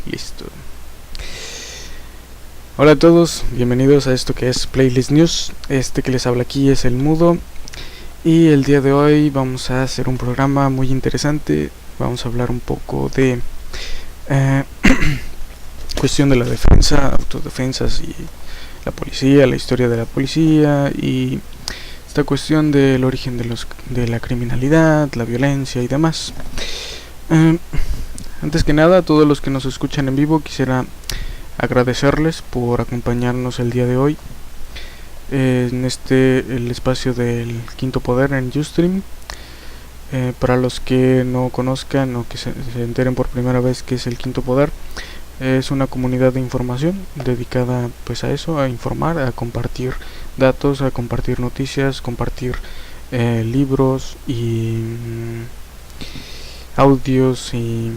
Listo. Hola a todos, bienvenidos a esto que es Playlist News. Este que les habla aquí es el Mudo. Y el día de hoy vamos a hacer un programa muy interesante. Vamos a hablar un poco de cuestión de la defensa, autodefensas y la policía, la historia de la policía y esta cuestión del origen de la criminalidad, la violencia y demás. Antes que nada, a todos los que nos escuchan en vivo, quisiera agradecerles por acompañarnos el día de hoy en el espacio del Quinto Poder en Ustream. Para los que no conozcan o que se enteren por primera vez qué es el Quinto Poder, es una comunidad de información dedicada pues a eso, a informar, a compartir datos, a compartir noticias, compartir libros y audios y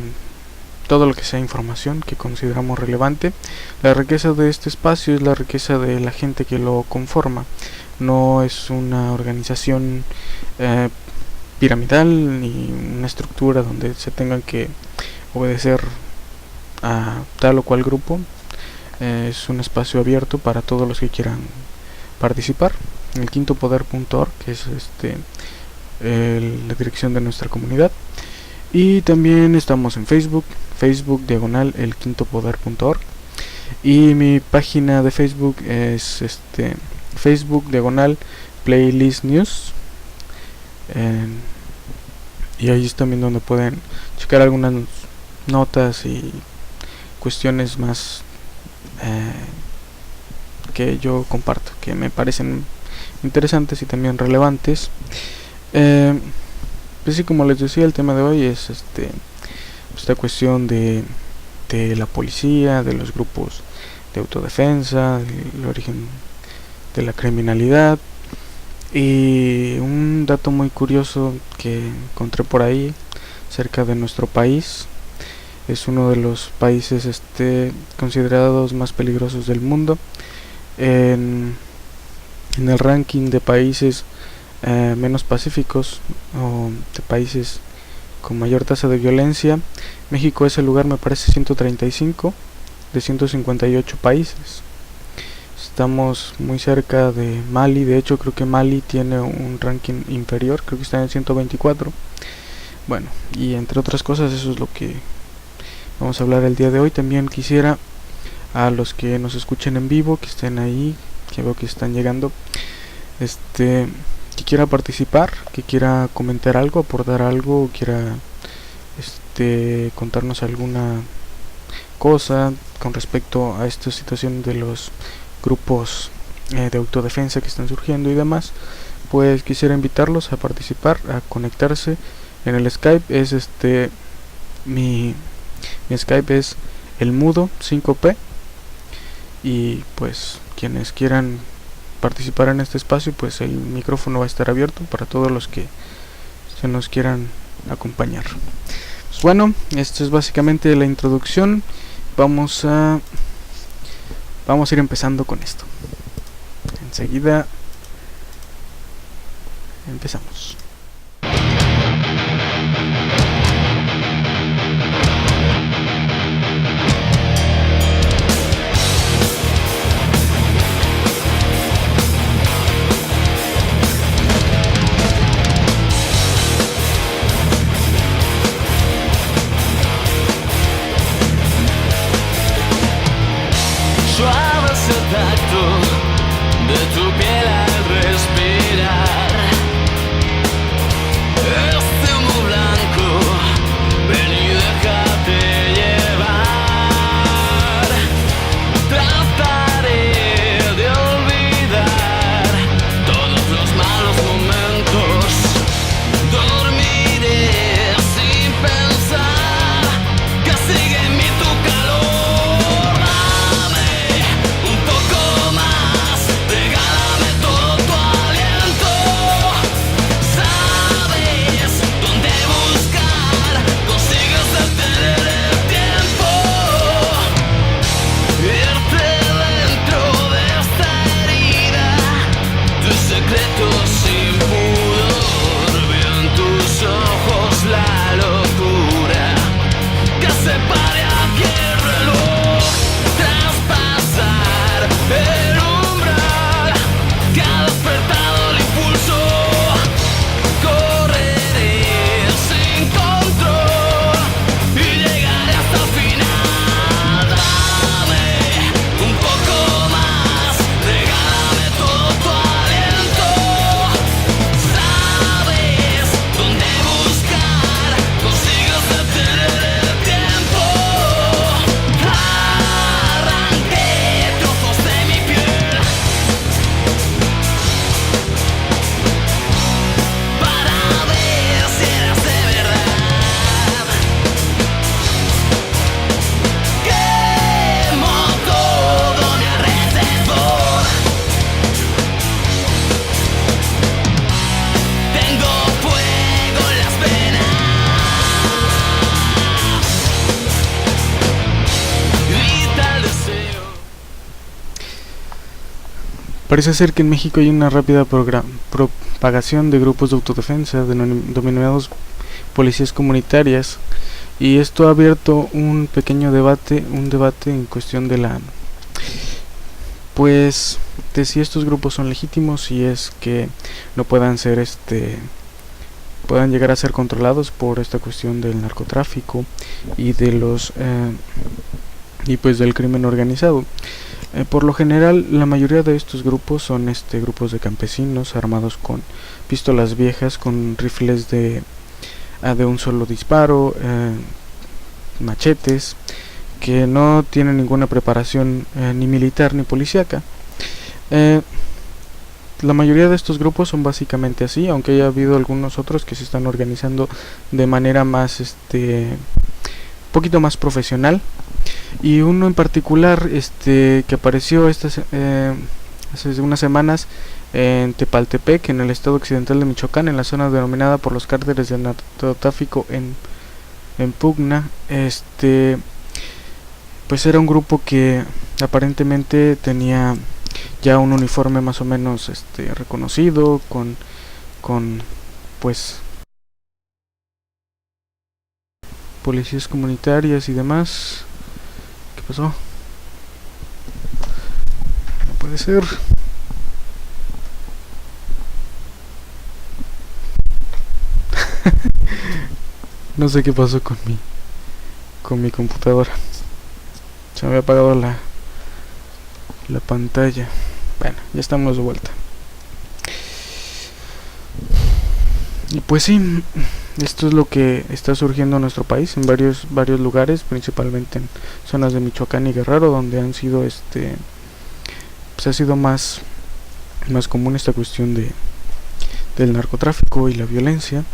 todo lo que sea información que consideramos relevante. La riqueza de este espacio es la riqueza de la gente que lo conforma. No es una organización piramidal ni una estructura donde se tengan que obedecer a tal o cual grupo. Es un espacio abierto para todos los que quieran participar. El quintopoder.org, que es la dirección de nuestra comunidad. Y también estamos en Facebook /elquintopoder.org, y mi página de Facebook es Facebook /Playlist News, y ahí es también donde pueden checar algunas notas y cuestiones más que yo comparto, que me parecen interesantes y también relevantes. Pues sí, como les decía, el tema de hoy es esta cuestión de la policía, de los grupos de autodefensa, el origen de la criminalidad. Y un dato muy curioso que encontré por ahí cerca de nuestro país: es uno de los países considerados más peligrosos del mundo. En el ranking de países menos pacíficos o de países con mayor tasa de violencia, México es el lugar, me parece, 135 de 158 países. Estamos muy cerca de Mali. De hecho, creo que Mali tiene un ranking inferior, creo que está en 124. Bueno, y entre otras cosas, eso es lo que vamos a hablar el día de hoy. También quisiera, a los que nos escuchen en vivo, que estén ahí, que veo que están llegando, que quiera participar, que quiera comentar algo, aportar algo, quiera contarnos alguna cosa con respecto a esta situación de los grupos de autodefensa que están surgiendo y demás, pues quisiera invitarlos a participar, a conectarse en el Skype. Es mi Skype es el Mudo 5P, y pues quienes quieran participar en este espacio, pues el micrófono va a estar abierto para todos los que se nos quieran acompañar. Pues bueno, esto es básicamente la introducción. Vamos a ir empezando con esto. Enseguida empezamos. Suave es el tacto de tu piel al respirar. Este humo blanco, ven y déjate llevar. Trataré de olvidar todos los malos momentos. Dormiré sin pensar que sigue en mí tu calor. Un poco más, regálame todo. Parece ser que en México hay una rápida propagación de grupos de autodefensa denominados policías comunitarias, y esto ha abierto un pequeño debate, en cuestión de de si estos grupos son legítimos y es que no puedan ser puedan llegar a ser controlados por esta cuestión del narcotráfico y de del crimen organizado. Por lo general, la mayoría de estos grupos son grupos de campesinos armados con pistolas viejas, con rifles de un solo disparo, machetes, que no tienen ninguna preparación ni militar ni policíaca. La mayoría de estos grupos son básicamente así, aunque haya habido algunos otros que se están organizando de manera más poquito más profesional, y uno en particular que apareció hace unas semanas en Tepaltepec, en el estado occidental de Michoacán, en la zona denominada por los cárteles de narcotráfico en Pugna. Pues era un grupo que aparentemente tenía ya un uniforme más o menos reconocido, con pues policías comunitarias y demás. ¿Qué pasó? No puede ser. No sé qué pasó con mi computadora. Se me había apagado la pantalla. Bueno, ya estamos de vuelta. Y pues sí, esto es lo que está surgiendo en nuestro país, en varios lugares, principalmente en zonas de Michoacán y Guerrero, donde han sido pues ha sido más común esta cuestión del narcotráfico y la violencia.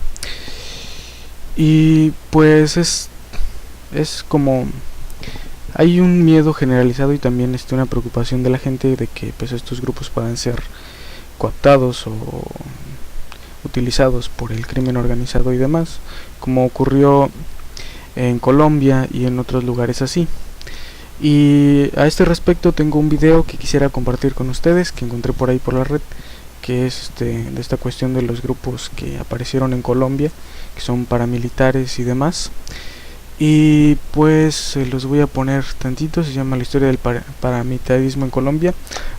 Y pues es como hay un miedo generalizado y también una preocupación de la gente de que pues estos grupos puedan ser cooptados o utilizados por el crimen organizado y demás, como ocurrió en Colombia y en otros lugares así. Y a este respecto tengo un video que quisiera compartir con ustedes, que encontré por ahí por la red, que es de esta cuestión de los grupos que aparecieron en Colombia, que son paramilitares y demás. Y pues se los voy a poner tantito. Se llama La historia del paramilitarismo en Colombia.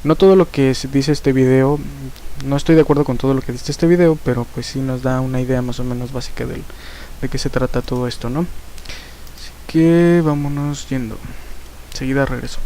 No todo lo que dice este video, no estoy de acuerdo con todo lo que dice este video, pero pues sí nos da una idea más o menos básica de qué se trata todo esto, ¿no? Así que vámonos yendo. Enseguida regreso.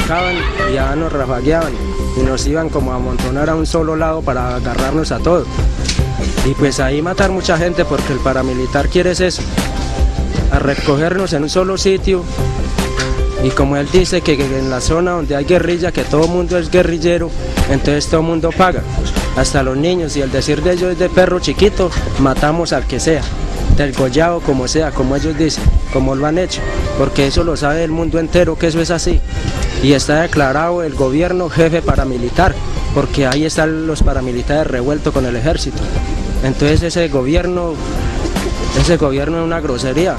atacaban y ya nos rafagueaban y nos iban como a amontonar a un solo lado para agarrarnos a todos. Y pues ahí matar mucha gente porque el paramilitar quiere es eso, a recogernos en un solo sitio. Y como él dice que en la zona donde hay guerrilla, que todo mundo es guerrillero, entonces todo mundo paga, hasta los niños, y el decir de ellos es de perro chiquito, matamos al que sea, del gollado como sea, como ellos dicen, como lo han hecho, porque eso lo sabe el mundo entero que eso es así. Y está declarado el gobierno jefe paramilitar, porque ahí están los paramilitares revueltos con el ejército. Entonces ese gobierno es una grosería.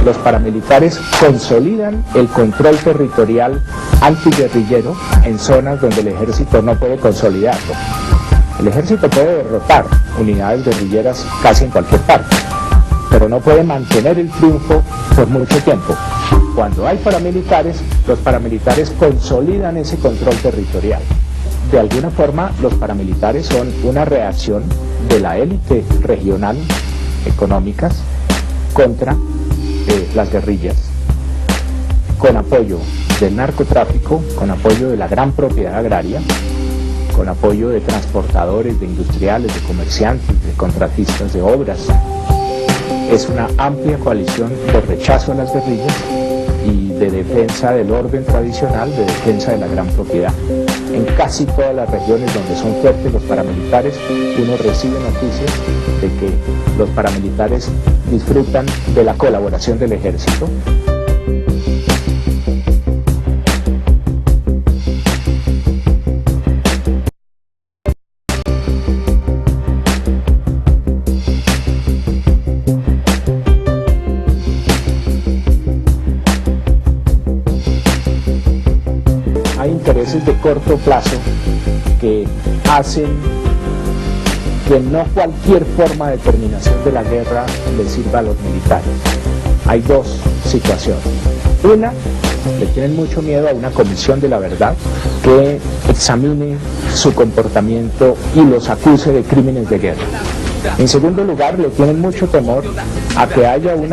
Los paramilitares consolidan el control territorial antiguerrillero en zonas donde el ejército no puede consolidarlo. El ejército puede derrotar unidades guerrilleras casi en cualquier parte, pero no puede mantener el triunfo por mucho tiempo. Cuando hay paramilitares, los paramilitares consolidan ese control territorial. De alguna forma, los paramilitares son una reacción de la élite regional económicas contra las guerrillas, con apoyo del narcotráfico, con apoyo de la gran propiedad agraria, con apoyo de transportadores, de industriales, de comerciantes, de contratistas de obras. Es una amplia coalición de rechazo a las guerrillas y de defensa del orden tradicional, de defensa de la gran propiedad. En casi todas las regiones donde son fuertes los paramilitares, uno recibe noticias de que los paramilitares disfrutan de la colaboración del ejército. Hay intereses de corto plazo que hacen que no cualquier forma de terminación de la guerra le sirva a los militares. Hay dos situaciones. Una, le tienen mucho miedo a una comisión de la verdad que examine su comportamiento y los acuse de crímenes de guerra. En segundo lugar, le tienen mucho temor a que haya un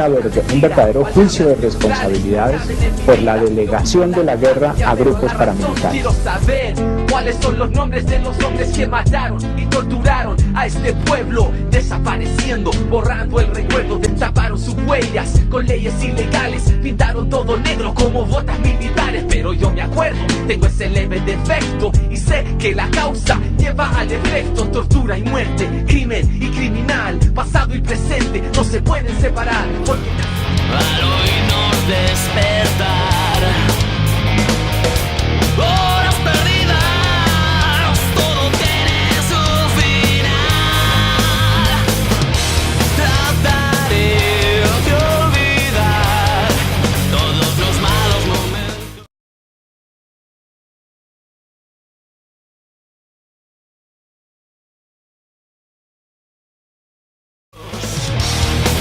verdadero juicio de responsabilidades por la delegación de la guerra a grupos paramilitares. Quiero saber cuáles son los nombres de los hombres que mataron y torturaron a este pueblo, desapareciendo, borrando el recuerdo, destaparon sus huellas con leyes ilegales, pintaron todo negro como botas militares. Pero yo me acuerdo, tengo ese leve defecto y sé que la causa lleva al efecto, tortura y muerte, crimen y criminal, pasado y presente no se pueden separar porque... Al oírnos despertar, horas perdidas, todo tiene su final. Trataré de olvidar todos los malos momentos.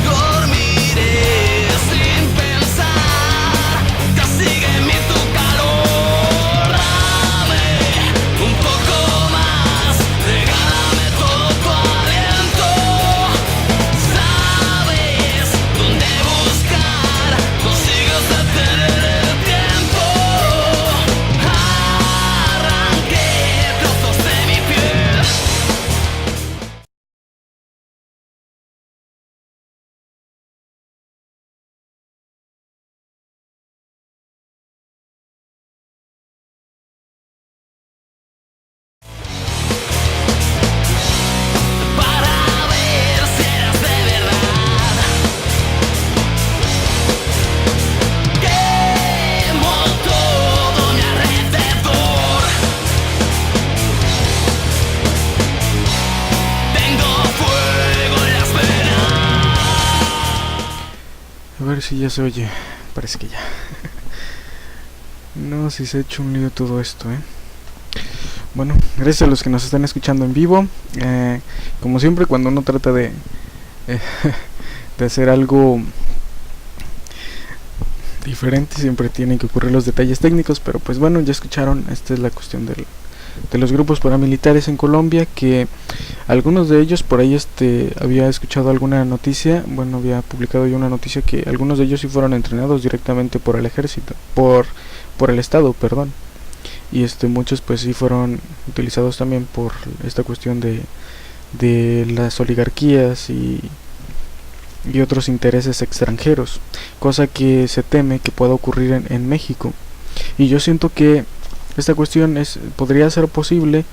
Dormiré sin ver si ya se oye. Parece que ya. No, si se ha hecho un lío todo esto, Bueno, gracias a los que nos están escuchando en vivo. Como siempre, cuando uno trata de hacer algo diferente, siempre tienen que ocurrir los detalles técnicos. Pero pues bueno, ya escucharon. Esta es la cuestión de los grupos paramilitares en Colombia, que algunos de ellos, por ahí había escuchado alguna noticia, bueno, había publicado yo una noticia que algunos de ellos sí fueron entrenados directamente por el ejército, por el estado, perdón, y muchos pues sí fueron utilizados también por esta cuestión de las oligarquías y otros intereses extranjeros, cosa que se teme que pueda ocurrir en México. Y yo siento que esta cuestión podría ser posible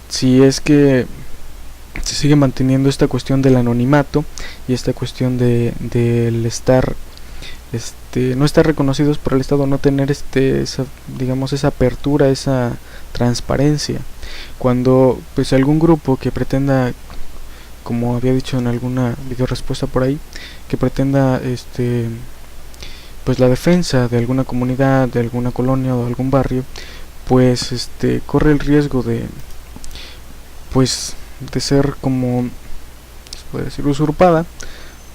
si es que se sigue manteniendo esta cuestión del anonimato y esta cuestión del estar no estar reconocidos por el Estado, no tener esa apertura, esa transparencia. Cuando pues algún grupo que pretenda, como había dicho en alguna video respuesta por ahí, que pretenda pues la defensa de alguna comunidad, de alguna colonia o de algún barrio, pues corre el riesgo de ser, como se puede decir, usurpada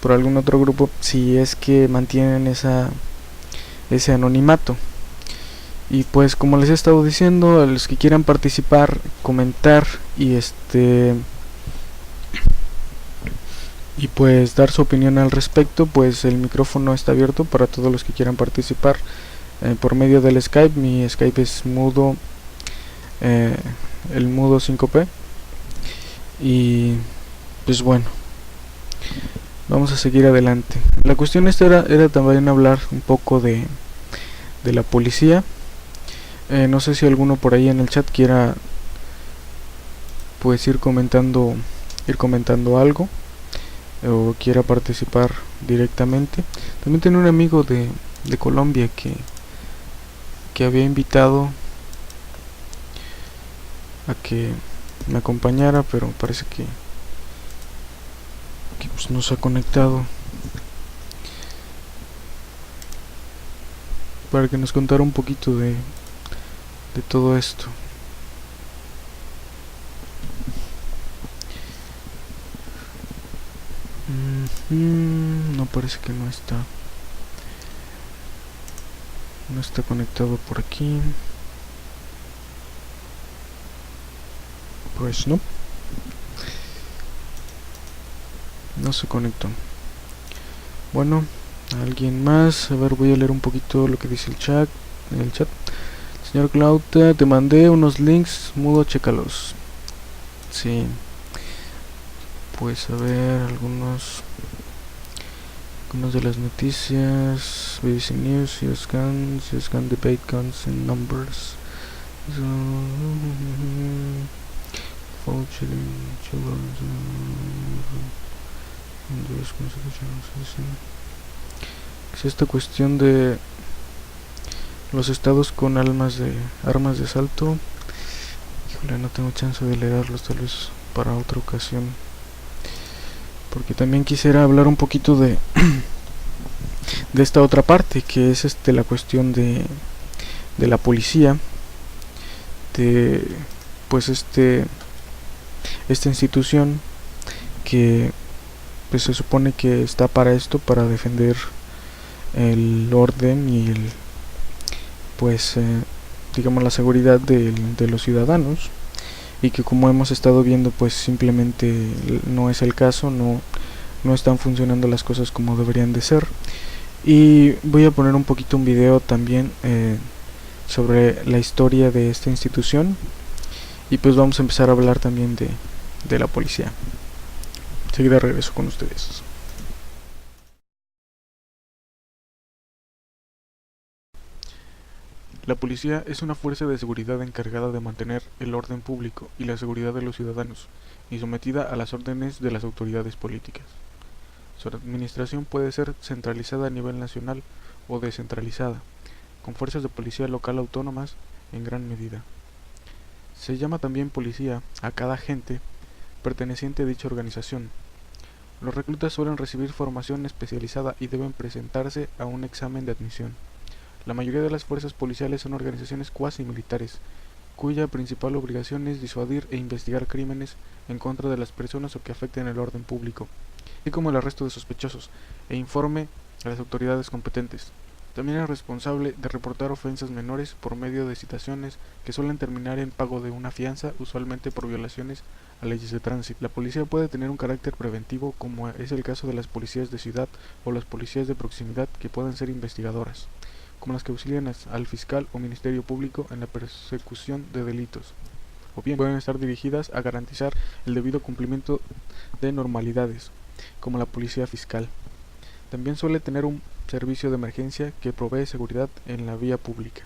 por algún otro grupo, si es que mantienen ese anonimato. Y pues como les he estado diciendo, a los que quieran participar, comentar y pues dar su opinión al respecto, pues el micrófono está abierto para todos los que quieran participar por medio del Skype. Mi Skype es mudo, el mudo 5P. Y pues bueno, vamos a seguir adelante. La cuestión era también hablar un poco de la policía. No sé si alguno por ahí en el chat quiera pues ir comentando algo, o quiera participar directamente. También tenía un amigo de Colombia que había invitado a que me acompañara, pero parece que pues no se ha conectado para que nos contara un poquito de todo esto. No, parece que no está conectado por aquí. Pues no se conectó. Bueno, alguien más. A ver, voy a leer un poquito lo que dice el chat. Señor Clauta, te mandé unos links, mudo, chécalos. Sí. Pues a ver, algunos de las noticias. BBC News, CSGAN debate guns and numbers. Es esta cuestión de los estados con armas de asalto. Híjole, no tengo chance de leerlos, tal vez para otra ocasión, porque también quisiera hablar un poquito de esta otra parte, que es la cuestión de la policía, de pues esta institución que pues se supone que está para esto, para defender el orden y digamos la seguridad de los ciudadanos, y que, como hemos estado viendo, pues simplemente no es el caso, no están funcionando las cosas como deberían de ser. Y voy a poner un video también sobre la historia de esta institución, y pues vamos a empezar a hablar también de la policía. Enseguida regreso con ustedes. La policía es una fuerza de seguridad encargada de mantener el orden público y la seguridad de los ciudadanos, y sometida a las órdenes de las autoridades políticas. Su administración puede ser centralizada a nivel nacional o descentralizada, con fuerzas de policía local autónomas en gran medida. Se llama también policía a cada agente perteneciente a dicha organización. Los reclutas suelen recibir formación especializada y deben presentarse a un examen de admisión. La mayoría de las fuerzas policiales son organizaciones cuasi militares, cuya principal obligación es disuadir e investigar crímenes en contra de las personas o que afecten el orden público, así como el arresto de sospechosos, e informe a las autoridades competentes. También es responsable de reportar ofensas menores por medio de citaciones que suelen terminar en pago de una fianza, usualmente por violaciones a leyes de tránsito. La policía puede tener un carácter preventivo, como es el caso de las policías de ciudad o las policías de proximidad, que pueden ser investigadoras, como las que auxilian al fiscal o ministerio público en la persecución de delitos, o bien pueden estar dirigidas a garantizar el debido cumplimiento de normalidades, como la policía fiscal. También suele tener un servicio de emergencia que provee seguridad en la vía pública,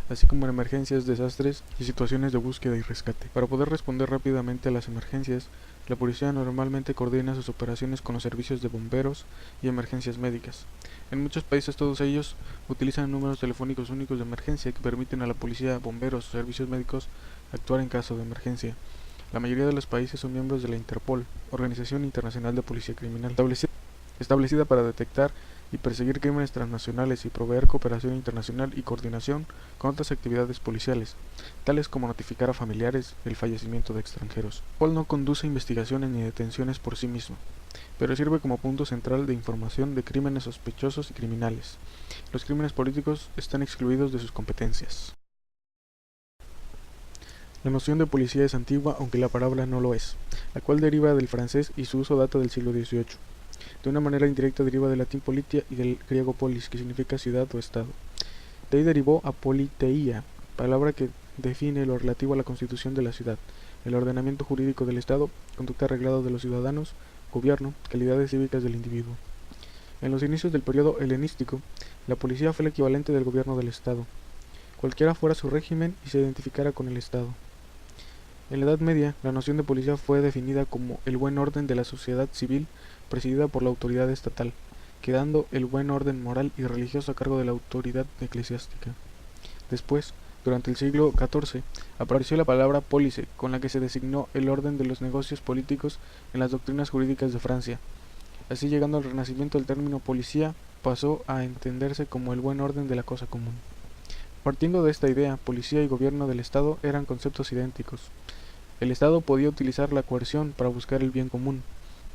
así como en emergencias, desastres y situaciones de búsqueda y rescate. Para poder responder rápidamente a las emergencias, la policía normalmente coordina sus operaciones con los servicios de bomberos y emergencias médicas. En muchos países todos ellos utilizan números telefónicos únicos de emergencia que permiten a la policía, bomberos o servicios médicos actuar en caso de emergencia. La mayoría de los países son miembros de la Interpol, Organización Internacional de Policía Criminal, establecida para detectar y perseguir crímenes transnacionales y proveer cooperación internacional y coordinación con otras actividades policiales, tales como notificar a familiares el fallecimiento de extranjeros. Interpol no conduce investigaciones ni detenciones por sí mismo, pero sirve como punto central de información de crímenes sospechosos y criminales. Los crímenes políticos están excluidos de sus competencias. La noción de policía es antigua, aunque la palabra no lo es, la cual deriva del francés y su uso data del siglo XVIII. De una manera indirecta deriva del latín politia y del griego polis, que significa ciudad o estado. De ahí derivó a politeia, palabra que define lo relativo a la constitución de la ciudad, el ordenamiento jurídico del estado, conducta arreglada de los ciudadanos, gobierno, calidades cívicas del individuo. En los inicios del periodo helenístico, la policía fue el equivalente del gobierno del estado, cualquiera fuera su régimen y se identificara con el estado. En la Edad Media, la noción de policía fue definida como el buen orden de la sociedad civil presidida por la autoridad estatal, quedando el buen orden moral y religioso a cargo de la autoridad eclesiástica. Después, durante el siglo XIV, apareció la palabra police, con la que se designó el orden de los negocios políticos en las doctrinas jurídicas de Francia. Así, llegando al Renacimiento, el término policía pasó a entenderse como el buen orden de la cosa común. Partiendo de esta idea, policía y gobierno del Estado eran conceptos idénticos. El Estado podía utilizar la coerción para buscar el bien común,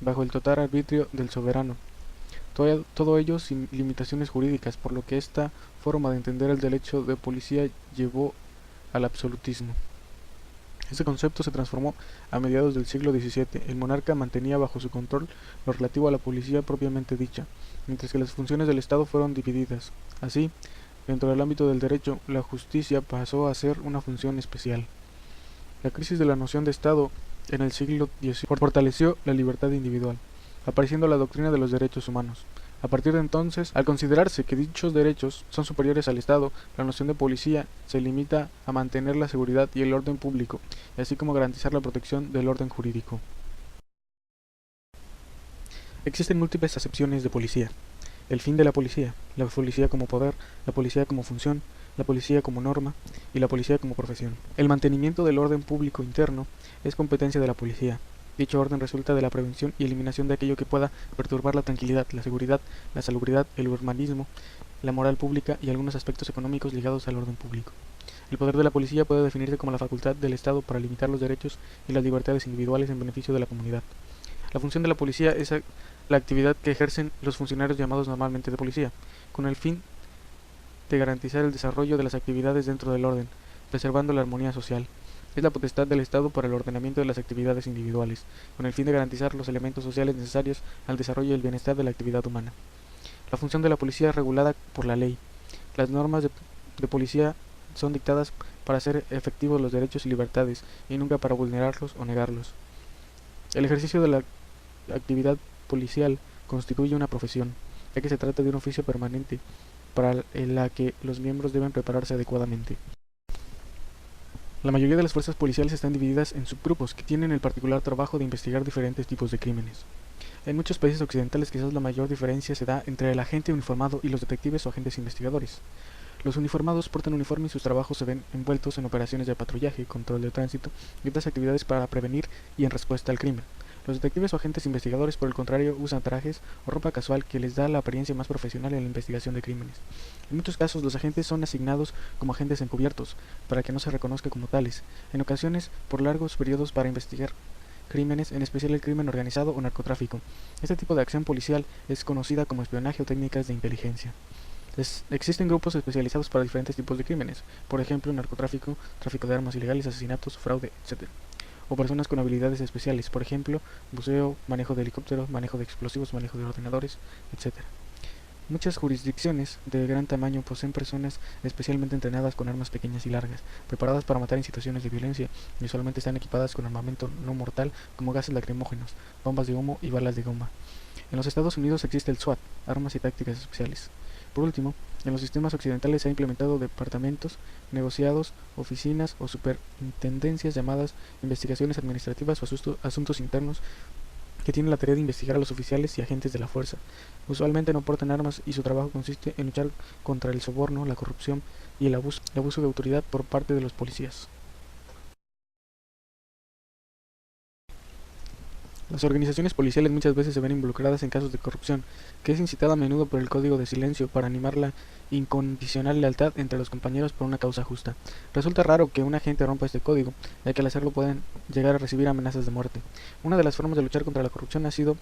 bajo el total arbitrio del soberano. Todo ello sin limitaciones jurídicas, por lo que esta forma de entender el derecho de policía llevó al absolutismo. Este concepto se transformó a mediados del siglo XVII. El monarca mantenía bajo su control lo relativo a la policía propiamente dicha, mientras que las funciones del Estado fueron divididas. Así, dentro del ámbito del derecho, la justicia pasó a ser una función especial. La crisis de la noción de Estado en el siglo XVIII fortaleció la libertad individual, apareciendo la doctrina de los derechos humanos. A partir de entonces, al considerarse que dichos derechos son superiores al Estado, la noción de policía se limita a mantener la seguridad y el orden público, así como garantizar la protección del orden jurídico. Existen múltiples acepciones de policía. El fin de la policía como poder, la policía como función, la policía como norma y la policía como profesión. El mantenimiento del orden público interno es competencia de la policía. Dicho orden resulta de la prevención y eliminación de aquello que pueda perturbar la tranquilidad, la seguridad, la salubridad, el urbanismo, la moral pública y algunos aspectos económicos ligados al orden público. El poder de la policía puede definirse como la facultad del Estado para limitar los derechos y las libertades individuales en beneficio de la comunidad. La función de la policía es la actividad que ejercen los funcionarios llamados normalmente de policía, con el fin de garantizar el desarrollo de las actividades dentro del orden, preservando la armonía social. Es la potestad del Estado para el ordenamiento de las actividades individuales, con el fin de garantizar los elementos sociales necesarios al desarrollo y el bienestar de la actividad humana. La función de la policía es regulada por la ley. Las normas de policía son dictadas para hacer efectivos los derechos y libertades, y nunca para vulnerarlos o negarlos. El ejercicio de la actividad policial constituye una profesión, ya que se trata de un oficio permanente para la que los miembros deben prepararse adecuadamente. La mayoría de las fuerzas policiales están divididas en subgrupos que tienen el particular trabajo de investigar diferentes tipos de crímenes. En muchos países occidentales quizás la mayor diferencia se da entre el agente uniformado y los detectives o agentes investigadores. Los uniformados portan uniforme y sus trabajos se ven envueltos en operaciones de patrullaje, control de tránsito y otras actividades para prevenir y en respuesta al crimen. Los detectives o agentes investigadores, por el contrario, usan trajes o ropa casual que les da la apariencia más profesional en la investigación de crímenes. En muchos casos, los agentes son asignados como agentes encubiertos, para que no se reconozca como tales, en ocasiones por largos periodos para investigar crímenes, en especial el crimen organizado o narcotráfico. Este tipo de acción policial es conocida como espionaje o técnicas de inteligencia. Existen grupos especializados para diferentes tipos de crímenes, por ejemplo, narcotráfico, tráfico de armas ilegales, asesinatos, fraude, etc. O personas con habilidades especiales, por ejemplo, buceo, manejo de helicópteros, manejo de explosivos, manejo de ordenadores, etc. Muchas jurisdicciones de gran tamaño poseen personas especialmente entrenadas con armas pequeñas y largas, preparadas para matar en situaciones de violencia, y usualmente están equipadas con armamento no mortal como gases lacrimógenos, bombas de humo y balas de goma. En los Estados Unidos existe el SWAT, armas y tácticas especiales. Por último, en los sistemas occidentales se ha implementado departamentos, negociados, oficinas o superintendencias llamadas investigaciones administrativas o asuntos internos, que tienen la tarea de investigar a los oficiales y agentes de la fuerza. Usualmente no portan armas y su trabajo consiste en luchar contra el soborno, la corrupción y el abuso de autoridad por parte de los policías. Las organizaciones policiales muchas veces se ven involucradas en casos de corrupción, que es incitada a menudo por el código de silencio para animar la incondicional lealtad entre los compañeros por una causa justa. Resulta raro que un agente rompa este código, ya que al hacerlo pueden llegar a recibir amenazas de muerte. Una de las formas de luchar contra la corrupción ha sido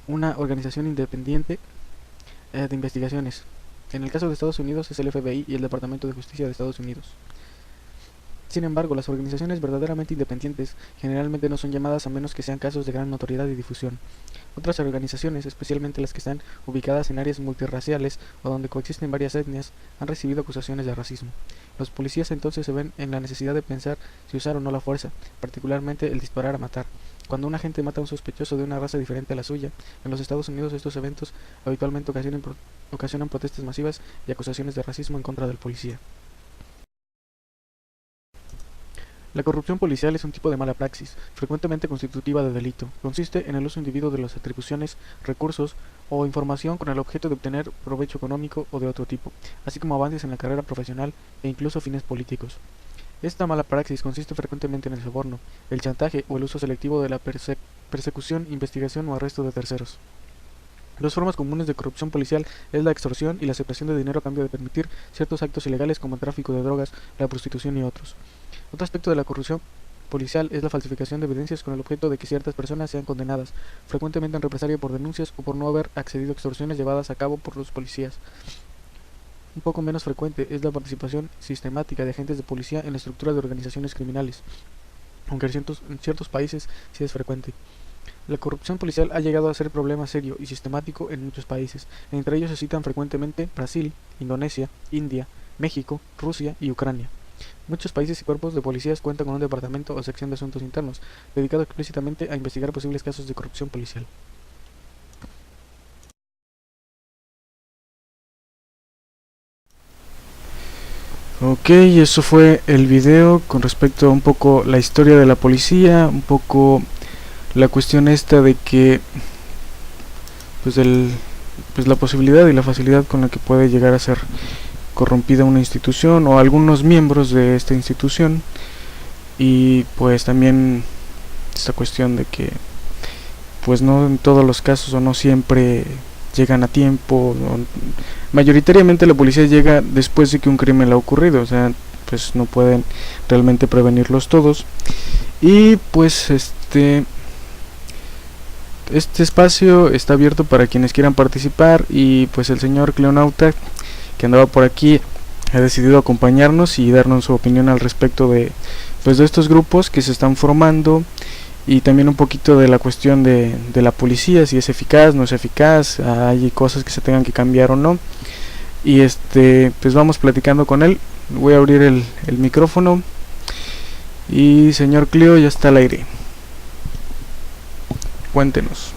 una organización independiente de investigaciones. En el caso de Estados Unidos es el FBI y el Departamento de Justicia de Estados Unidos. Sin embargo, las organizaciones verdaderamente independientes generalmente no son llamadas a menos que sean casos de gran notoriedad y difusión. Otras organizaciones, especialmente las que están ubicadas en áreas multirraciales o donde coexisten varias etnias, han recibido acusaciones de racismo. Los policías entonces se ven en la necesidad de pensar si usar o no la fuerza, particularmente el disparar a matar. Cuando un agente mata a un sospechoso de una raza diferente a la suya, en los Estados Unidos estos eventos habitualmente ocasionan protestas masivas y acusaciones de racismo en contra del policía. La corrupción policial es un tipo de mala praxis, frecuentemente constitutiva de delito. Consiste en el uso indebido de las atribuciones, recursos o información con el objeto de obtener provecho económico o de otro tipo, así como avances en la carrera profesional e incluso fines políticos. Esta mala praxis consiste frecuentemente en el soborno, el chantaje o el uso selectivo de la persecución, investigación o arresto de terceros. Dos formas comunes de corrupción policial es la extorsión y la aceptación de dinero a cambio de permitir ciertos actos ilegales como el tráfico de drogas, la prostitución y otros. Otro aspecto de la corrupción policial es la falsificación de evidencias con el objeto de que ciertas personas sean condenadas, frecuentemente en represalia por denuncias o por no haber accedido a extorsiones llevadas a cabo por los policías. Un poco menos frecuente es la participación sistemática de agentes de policía en la estructura de organizaciones criminales, aunque en ciertos países sí es frecuente. La corrupción policial ha llegado a ser un problema serio y sistemático en muchos países. Entre ellos se citan frecuentemente Brasil, Indonesia, India, México, Rusia y Ucrania. Muchos países y cuerpos de policías cuentan con un departamento o sección de asuntos internos, dedicado explícitamente a investigar posibles casos de corrupción policial. Ok, eso fue el video con respecto a un poco la historia de la policía, un poco la cuestión esta de que pues la posibilidad y la facilidad con la que puede llegar a ser corrompida una institución o algunos miembros de esta institución, y pues también esta cuestión de que pues no en todos los casos o no siempre llegan a tiempo, mayoritariamente la policía llega después de que un crimen le ha ocurrido, o sea, pues no pueden realmente prevenirlos todos. Y pues este espacio está abierto para quienes quieran participar, y pues el señor Cleonauta, que andaba por aquí, ha decidido acompañarnos y darnos su opinión al respecto de estos grupos que se están formando, y también un poquito de la cuestión de la policía, si es eficaz, no es eficaz, hay cosas que se tengan que cambiar o no. Y pues vamos platicando con él. Voy a abrir el micrófono, y señor Cleo, ya está al aire. Cuéntenos.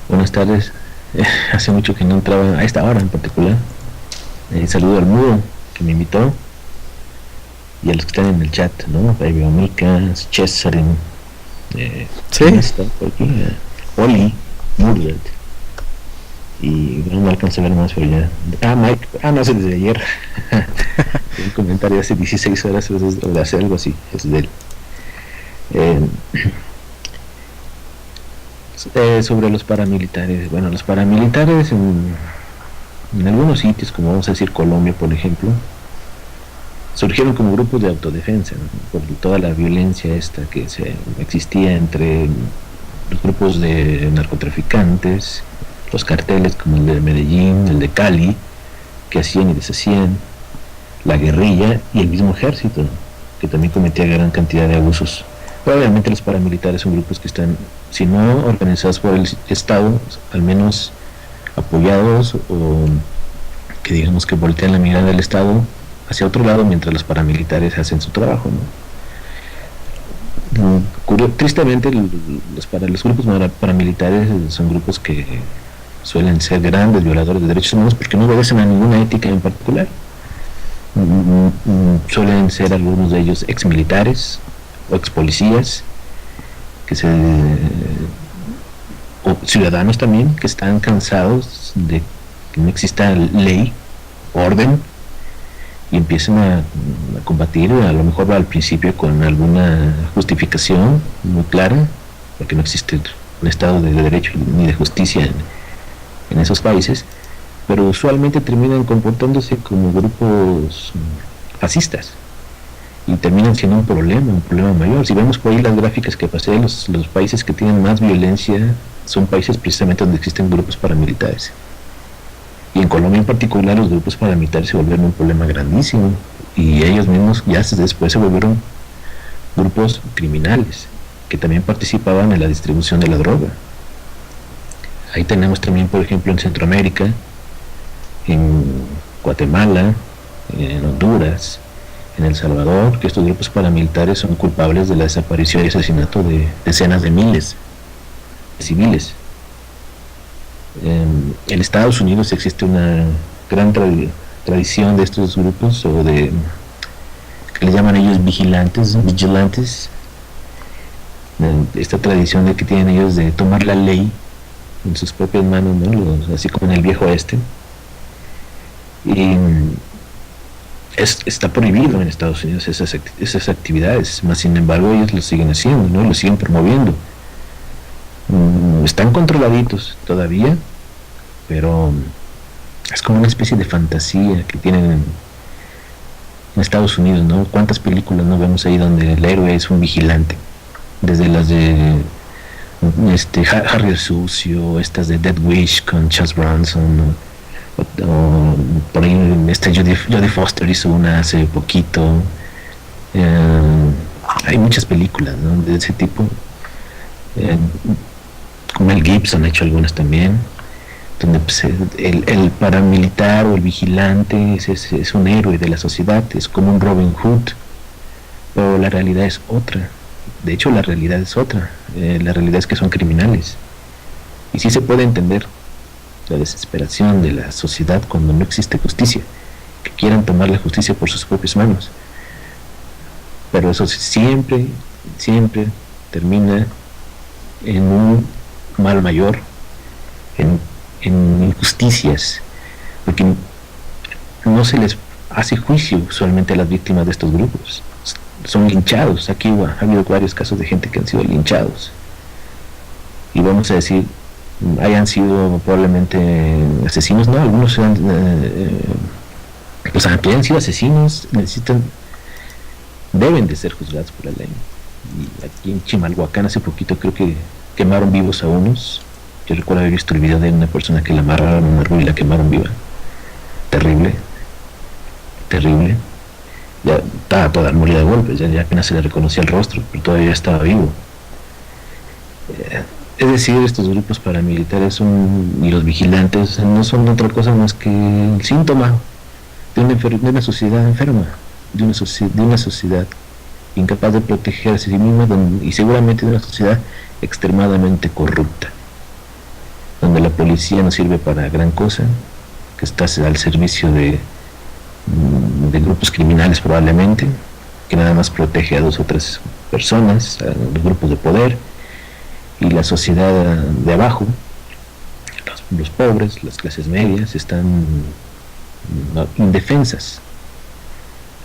Buenas tardes. Hace mucho que no entraba a esta hora en particular. Saludo al Mudo, que me invitó, y a los que están en el chat, ¿no? Baby Amica, Cesarin, ¿sí? Está por aquí, Oli, Murder, y no alcanzo a ver más, pero ya. Mike, no sé, desde ayer. Un comentario hace 16 horas, o de hace algo así, es de él. Sobre los paramilitares, bueno, los paramilitares en algunos sitios, como vamos a decir Colombia, por ejemplo, surgieron como grupos de autodefensa, ¿no? Por toda la violencia esta que existía entre los grupos de narcotraficantes, los carteles como el de Medellín, el de Cali, que hacían y deshacían, la guerrilla y el mismo ejército, que también cometía gran cantidad de abusos. Pero obviamente los paramilitares son grupos que están, si no organizados por el Estado, al menos apoyados, o que digamos que voltean la mirada del Estado hacia otro lado mientras los paramilitares hacen su trabajo, ¿no? Tristemente los grupos paramilitares son grupos que suelen ser grandes violadores de derechos humanos porque no obedecen a ninguna ética en particular. Suelen ser algunos de ellos ex militares o ex policías o ciudadanos también que están cansados de que no exista ley, orden, y empiezan a combatir, a lo mejor al principio con alguna justificación muy clara, porque no existe un estado de derecho ni de justicia en esos países, pero usualmente terminan comportándose como grupos fascistas y terminan siendo un problema mayor. Si vemos por ahí las gráficas que pasé, los países que tienen más violencia son países precisamente donde existen grupos paramilitares. Y en Colombia en particular los grupos paramilitares se volvieron un problema grandísimo y ellos mismos ya después se volvieron grupos criminales que también participaban en la distribución de la droga. Ahí tenemos también, por ejemplo, en Centroamérica, en Guatemala, en Honduras, en El Salvador, que estos grupos paramilitares son culpables de la desaparición y asesinato de decenas de miles de civiles. En Estados Unidos existe una gran tradición de estos grupos, o de que le llaman ellos vigilantes, esta tradición de que tienen ellos de tomar la ley en sus propias manos, ¿no? Así como en el viejo oeste. Y está prohibido en Estados Unidos esas actividades, más sin embargo ellos lo siguen haciendo, ¿no? Lo siguen promoviendo. Están controladitos todavía, pero es como una especie de fantasía que tienen en Estados Unidos, ¿no? ¿Cuántas películas no vemos ahí donde el héroe es un vigilante? Desde las de Harry el Sucio, estas de Dead Wish con Charles Bronson, ¿no? O por ahí Jodie Foster hizo una hace poquito. Hay muchas películas, ¿no? De ese tipo. Mel Gibson ha hecho algunas también, donde pues, el paramilitar o el vigilante es un héroe de la sociedad, es como un Robin Hood, pero la realidad es otra. De hecho, la realidad es otra. La realidad es que son criminales. Y sí se puede entender la desesperación de la sociedad cuando no existe justicia, que quieran tomar la justicia por sus propias manos. Pero eso siempre termina en un mal mayor, en injusticias, porque no se les hace juicio usualmente a las víctimas de estos grupos. Son linchados. Aquí ha habido varios casos de gente que han sido linchados, y vamos a decir, hayan sido probablemente asesinos, no, algunos pues aunque hayan sido asesinos, deben de ser juzgados por la ley. Y aquí en Chimalhuacán hace poquito creo que quemaron vivos a unos. Yo recuerdo haber visto el video de una persona que la amarraron a un árbol y la quemaron viva. Terrible. Ya estaba toda molida de golpes, ya apenas se le reconocía el rostro, pero todavía estaba vivo. Es decir, estos grupos paramilitares y los vigilantes no son otra cosa más que el síntoma de una sociedad enferma, de una sociedad incapaz de protegerse a sí misma, y seguramente de una sociedad extremadamente corrupta, donde la policía no sirve para gran cosa, que está al servicio de grupos criminales probablemente, que nada más protege a 2 o 3 personas, a los grupos de poder, y la sociedad de abajo, los pobres, las clases medias, están indefensas.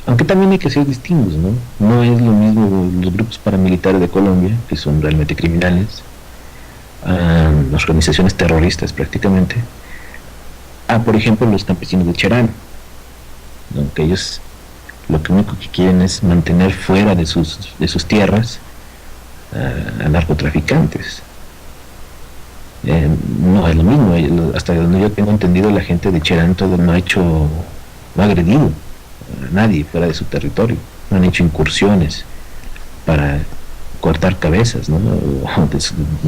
Aunque también hay que ser distintos, ¿no? No es lo mismo los grupos paramilitares de Colombia, que son realmente criminales, a las organizaciones terroristas prácticamente, a por ejemplo los campesinos de Cherán, ¿no? Que ellos lo único que quieren es mantener fuera de sus tierras a narcotraficantes. No es lo mismo, hasta donde yo tengo entendido, la gente de Cherán no ha agredido a nadie fuera de su territorio, no han hecho incursiones para cortar cabezas, ¿no? O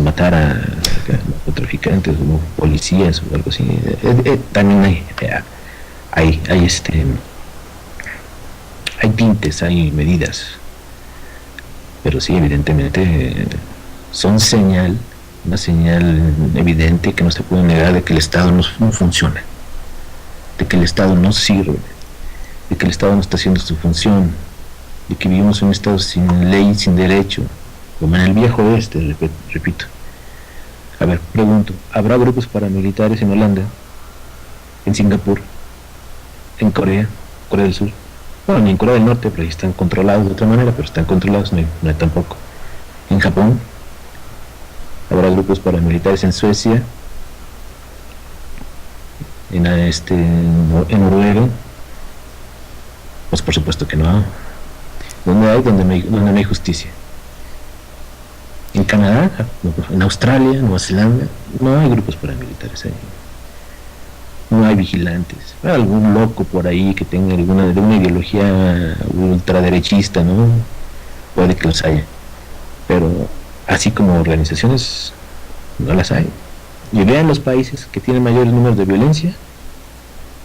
matar a narcotraficantes o policías o algo así. También hay tintes, hay medidas, pero sí, evidentemente son una señal evidente que no se puede negar de que el Estado no funciona, de que el Estado no sirve, de que el Estado no está haciendo su función, de que vivimos en un Estado sin ley, sin derecho, como en el viejo oeste, repito. A ver, pregunto, ¿habrá grupos paramilitares en Holanda, en Singapur, en Corea del Sur? Bueno, ni en Corea del Norte, pero ahí están controlados de otra manera, pero están controlados, no hay tampoco. En Japón, habrá grupos paramilitares en Suecia, en Noruega. Pues por supuesto que no. Donde no hay justicia. En Canadá, en Australia, Nueva Zelanda, no hay grupos paramilitares ahí. No hay vigilantes. Algún loco por ahí que tenga alguna ideología ultraderechista, ¿no? Puede que los haya. Pero así como organizaciones, no las hay. Y vean los países que tienen mayores números de violencia,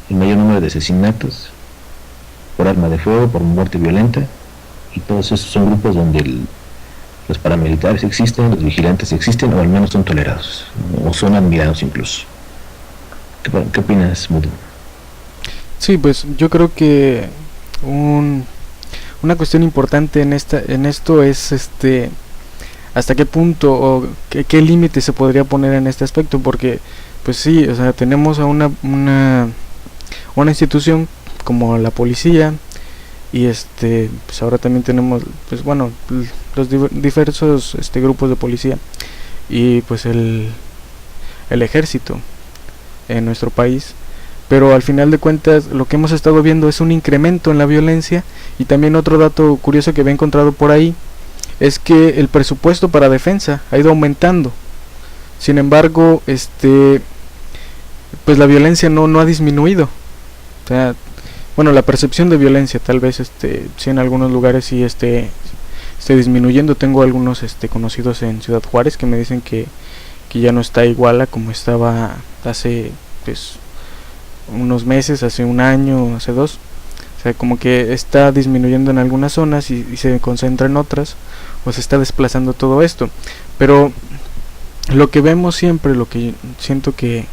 el mayor número de asesinatos por arma de fuego, por muerte violenta, y todos esos son grupos donde los paramilitares existen, los vigilantes existen, o al menos son tolerados, o son admirados incluso. ¿Qué opinas, Mudo? Sí, pues yo creo que una cuestión importante en esto es hasta qué punto o qué límite se podría poner en este aspecto, porque pues sí, o sea, tenemos a una institución como la policía, y pues ahora también tenemos, pues bueno, los diversos grupos de policía, y pues el ejército en nuestro país. Pero al final de cuentas lo que hemos estado viendo es un incremento en la violencia. Y también otro dato curioso que había encontrado por ahí es que el presupuesto para defensa ha ido aumentando. Sin embargo, pues la violencia no ha disminuido. O sea, bueno, la percepción de violencia tal vez sí en algunos lugares sí esté disminuyendo. Tengo algunos conocidos en Ciudad Juárez que me dicen que ya no está igual a como estaba hace pues unos meses, hace un año, hace dos. O sea, como que está disminuyendo en algunas zonas y se concentra en otras, o se está desplazando todo esto. Pero lo que vemos siempre, lo que siento que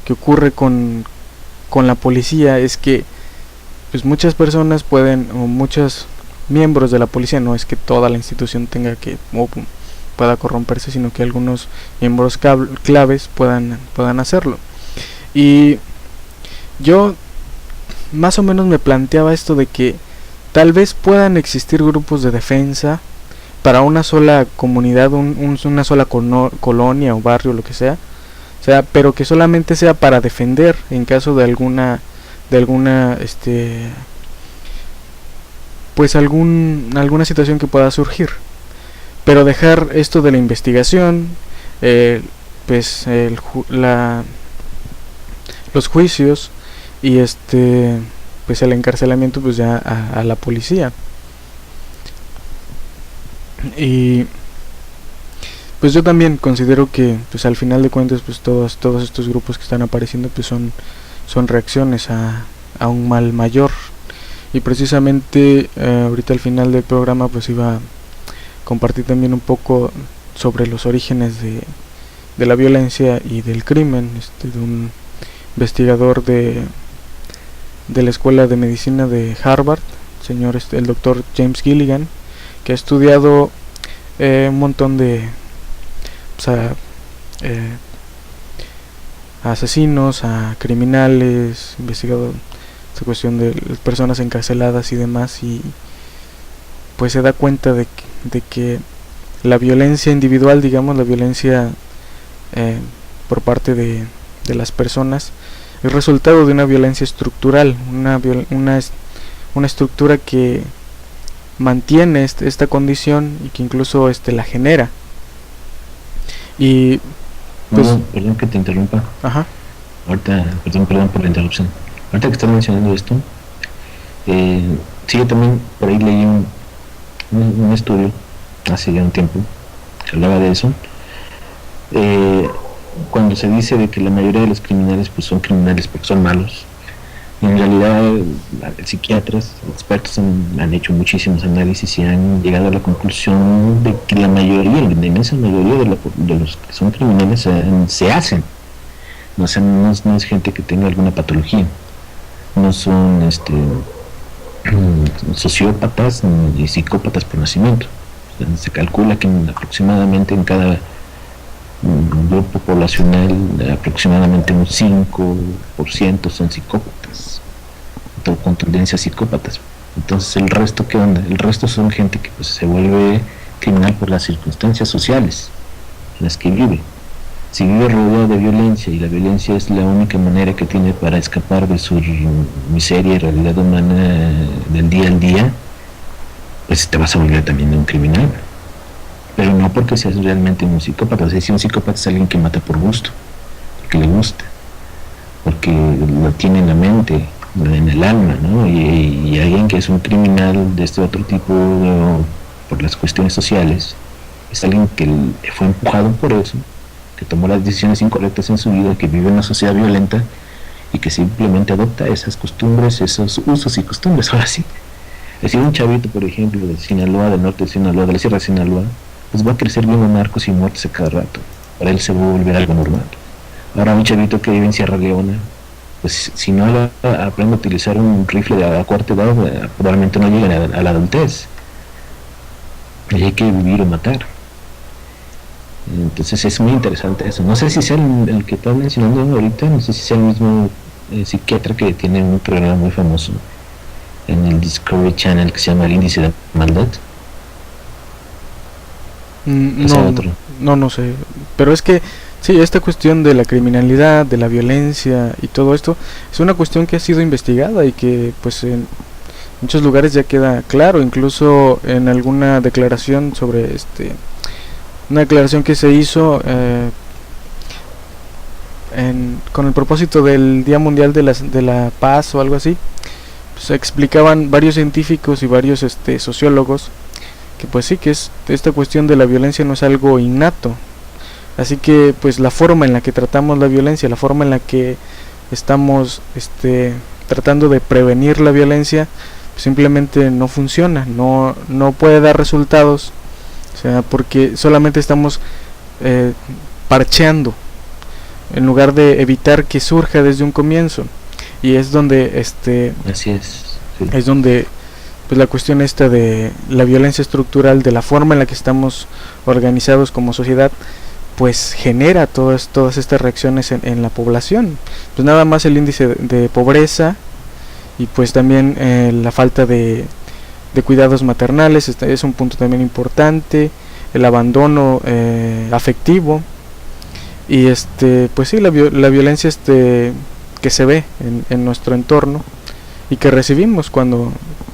ocurre con la policía es que pues muchas personas pueden, o muchos miembros de la policía, no es que toda la institución tenga que o pueda corromperse, sino que algunos miembros claves puedan hacerlo. Y yo más o menos me planteaba esto de que tal vez puedan existir grupos de defensa para una sola comunidad, una sola colonia o barrio, lo que sea, o sea, pero que solamente sea para defender en caso de alguna pues alguna situación que pueda surgir, pero dejar esto de la investigación, pues los juicios y pues el encarcelamiento pues ya a la policía. Y pues yo también considero que pues al final de cuentas pues todos estos grupos que están apareciendo pues son reacciones a un mal mayor. Y precisamente ahorita al final del programa pues iba a compartir también un poco sobre los orígenes de la violencia y del crimen, de un investigador de la Escuela de Medicina de Harvard, el doctor James Gilligan, que ha estudiado un montón de a asesinos, a criminales, investigado esta cuestión de las personas encarceladas y demás, y pues se da cuenta de que la violencia individual, digamos, la violencia por parte de las personas es resultado de una violencia estructural, una estructura que mantiene esta condición y que incluso la genera. Y pues, perdón que te interrumpa. Ajá. Ahorita, perdón por la interrupción. Ahorita que estás mencionando esto, sí, yo también por ahí leí un estudio hace ya un tiempo que hablaba de eso. Cuando se dice de que la mayoría de los criminales pues son criminales porque son malos, y en realidad psiquiatras, expertos han hecho muchísimos análisis y han llegado a la conclusión de que la inmensa mayoría de los que son criminales se hacen. No es gente que tenga alguna patología, no son sociópatas ni psicópatas por nacimiento. Se calcula que aproximadamente en cada grupo poblacional aproximadamente un 5% son psicópatas, con tendencias psicópatas. Entonces el resto, ¿qué onda? El resto son gente que pues se vuelve criminal por las circunstancias sociales en las que vive. Si vive rodeado de violencia y la violencia es la única manera que tiene para escapar de su miseria y realidad humana del día al día, pues te vas a volver también un criminal. Pero no porque seas realmente un psicópata. O sea, si un psicópata es alguien que mata por gusto, porque le gusta, porque lo tiene en la mente, en el alma, ¿no? Y alguien que es un criminal de este otro tipo, por las cuestiones sociales, es alguien que fue empujado por eso, que tomó las decisiones incorrectas en su vida, que vive en una sociedad violenta y que simplemente adopta esas costumbres, esos usos y costumbres. Ahora sí, es decir, un chavito, por ejemplo, de Sinaloa, del norte de Sinaloa, de la Sierra de Sinaloa, pues va a crecer viendo narcos y muertes a cada rato. Para él se va a volver algo normal. Ahora un chavito que vive en Sierra Leona, pues si no aprende a utilizar un rifle a cuarta edad, probablemente no llegue a la adultez. Y hay que vivir o matar. Entonces es muy interesante eso. No sé si sea el que estás mencionando ahorita, no sé si sea el mismo psiquiatra que tiene un programa muy famoso en el Discovery Channel que se llama El Índice de Maldad. No sé, pero es que sí, esta cuestión de la criminalidad, de la violencia y todo esto es una cuestión que ha sido investigada y que pues en muchos lugares ya queda claro, incluso en alguna declaración sobre una declaración que se hizo con el propósito del Día Mundial de la Paz o algo así, pues explicaban varios científicos y varios sociólogos que pues sí, que esta cuestión de la violencia no es algo innato, así que pues la forma en la que tratamos la violencia, la forma en la que estamos tratando de prevenir la violencia, pues simplemente no funciona, no puede dar resultados, o sea, porque solamente estamos parcheando en lugar de evitar que surja desde un comienzo, y es donde así es, sí. Es donde pues la cuestión de la violencia estructural, de la forma en la que estamos organizados como sociedad, pues genera todas estas reacciones en la población. Pues nada más el índice de pobreza y pues también la falta de cuidados maternales es un punto también importante, el abandono afectivo y pues sí, la violencia que se ve en nuestro entorno y que recibimos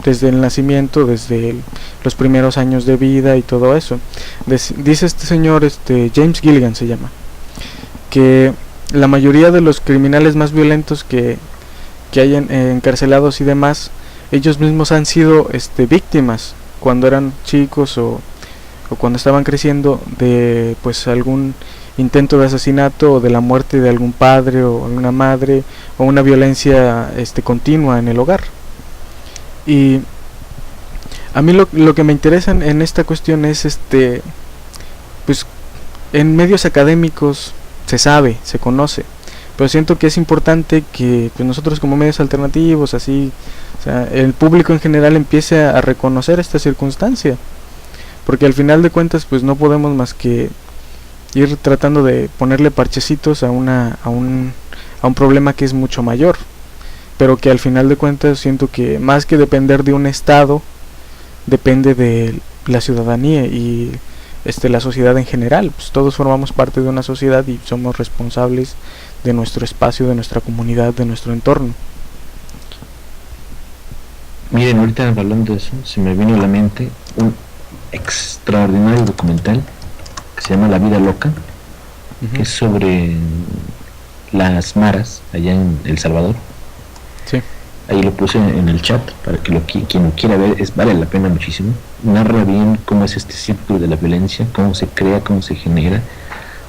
desde el nacimiento, desde los primeros años de vida y todo eso. Dice este señor, James Gilligan se llama, que la mayoría de los criminales más violentos que hay encarcelados y demás, ellos mismos han sido víctimas cuando eran chicos o cuando estaban creciendo de pues algún intento de asesinato o de la muerte de algún padre o alguna madre o una violencia continua en el hogar. Y a mí lo que me interesa en esta cuestión es pues en medios académicos se sabe, se conoce, pero siento que es importante que pues nosotros como medios alternativos, así, o sea, el público en general empiece a reconocer esta circunstancia, porque al final de cuentas pues no podemos más que ir tratando de ponerle parchecitos a un problema que es mucho mayor, pero que al final de cuentas siento que más que depender de un estado, depende de la ciudadanía, y la sociedad en general. Pues todos formamos parte de una sociedad y somos responsables de nuestro espacio, de nuestra comunidad, de nuestro entorno. Miren, ahorita hablando de eso, se me vino a la mente un extraordinario documental que se llama La Vida Loca, que es sobre las maras allá en El Salvador. Sí. Ahí lo puse en el chat para que quien lo quiera ver, vale la pena muchísimo. Narra bien cómo es este círculo de la violencia, cómo se crea, cómo se genera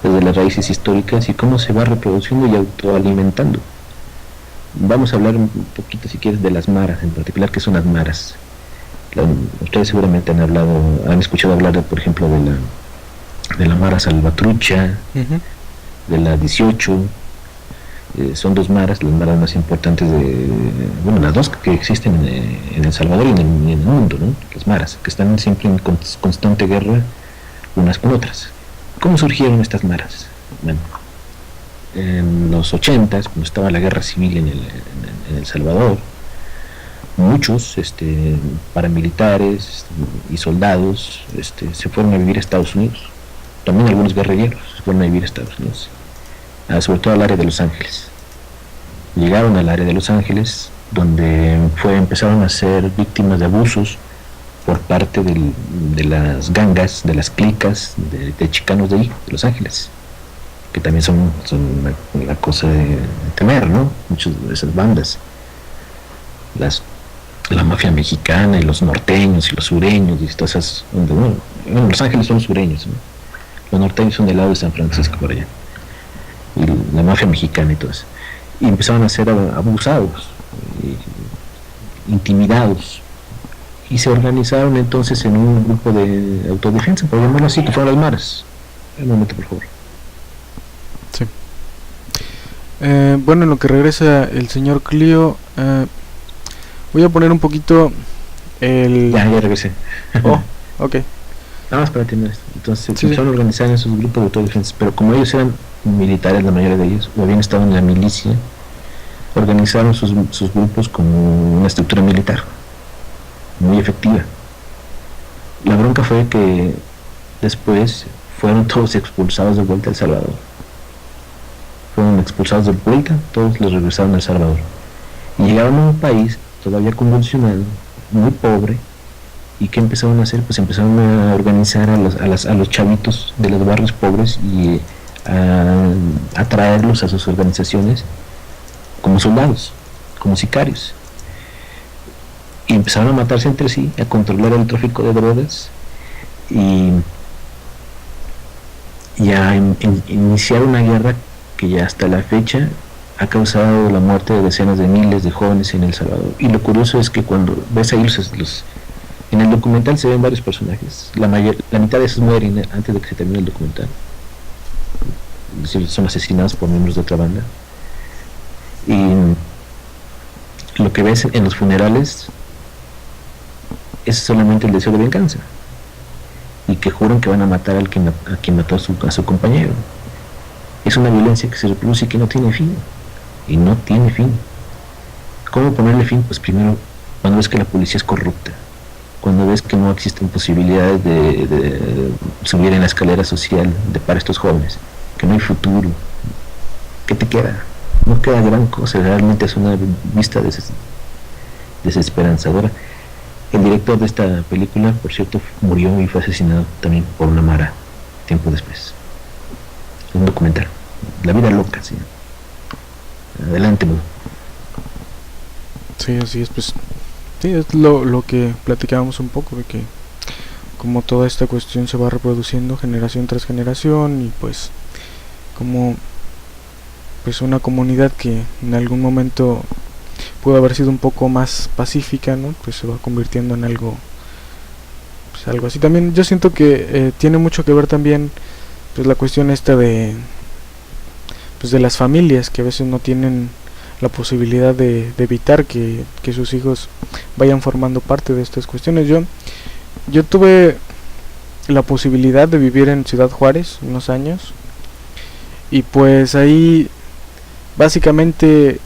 desde las raíces históricas y cómo se va reproduciendo y autoalimentando. Vamos a hablar un poquito, si quieres, de las maras en particular. ¿Qué son las maras? Ustedes seguramente han escuchado hablar, por ejemplo, de la mara salvatrucha, de la 18. Son dos maras, las maras más importantes las dos que existen en El Salvador y en el mundo, ¿no? Las maras, que están siempre en constante guerra unas con otras. ¿Cómo surgieron estas maras? Bueno, en los 80s, cuando estaba la guerra civil en El Salvador, muchos paramilitares y soldados se fueron a vivir a Estados Unidos. También algunos guerrilleros se fueron a vivir a Estados Unidos, sobre todo al área de Los Ángeles. Llegaron al área de Los Ángeles, donde empezaron a ser víctimas de abusos por parte de las gangas, de las clicas de chicanos de ahí, de Los Ángeles, que también son una cosa de temer, ¿no? Muchas de esas bandas, la mafia mexicana y los norteños y los sureños y todas esas, bueno, Los Ángeles son los sureños, ¿no? Los norteños son del lado de San Francisco por allá, y la mafia mexicana y todo eso, y empezaron a ser abusados, intimidados, y se organizaron entonces en un grupo de autodefensa, por llamarlo así, que fueron las maras. Un momento, por favor. Sí. Bueno, en lo que regresa el señor Clio, voy a poner un poquito Ya regresé. Oh, ok. Nada más para terminar esto. Entonces se Sí, empezaron a organizar en esos grupos de autodefensa, pero como ellos eran militares, la mayoría de ellos, o habían estado en la milicia, organizaron sus grupos como una estructura militar muy efectiva. La bronca fue que después fueron todos expulsados de vuelta a El Salvador. Fueron expulsados de vuelta, todos los regresaron a El Salvador. Y llegaron a un país todavía convulsionado, muy pobre. ¿Y qué empezaron a hacer? Pues empezaron a organizar a los chavitos de los barrios pobres y a traerlos a sus organizaciones como soldados, como sicarios. Y empezaron a matarse entre sí, a controlar el tráfico de drogas y a iniciar una guerra que ya hasta la fecha ha causado la muerte de decenas de miles de jóvenes en El Salvador. Y lo curioso es que cuando ves ahí en el documental se ven varios personajes, la mitad de esos mueren antes de que se termine el documental, es decir, son asesinados por miembros de otra banda. Y lo que ves en los funerales es solamente el deseo de venganza, y que juran que van a matar a quien mató a su compañero. Es una violencia que se reproduce y que no tiene fin, y no tiene fin. ¿Cómo ponerle fin? Pues primero, cuando ves que la policía es corrupta, cuando ves que no existen posibilidades de subir en la escalera social para estos jóvenes, que no hay futuro, ¿qué te queda? No queda gran cosa, realmente es una vista desesperanzadora. El director de esta película, por cierto, murió y fue asesinado también por una mara tiempo después. Un documental, La Vida Loca, ¿sí? Adelante, Mudo. Sí, así es, pues sí, es lo que platicábamos un poco, de que como toda esta cuestión se va reproduciendo generación tras generación, y pues como pues una comunidad que en algún momento pudo haber sido un poco más pacífica, ¿no? Pues se va convirtiendo en algo, pues algo así. También yo siento que tiene mucho que ver también pues la cuestión esta de pues de las familias, que a veces no tienen la posibilidad de evitar que sus hijos vayan formando parte de estas cuestiones. Yo tuve la posibilidad de vivir en Ciudad Juárez unos años, y pues ahí básicamente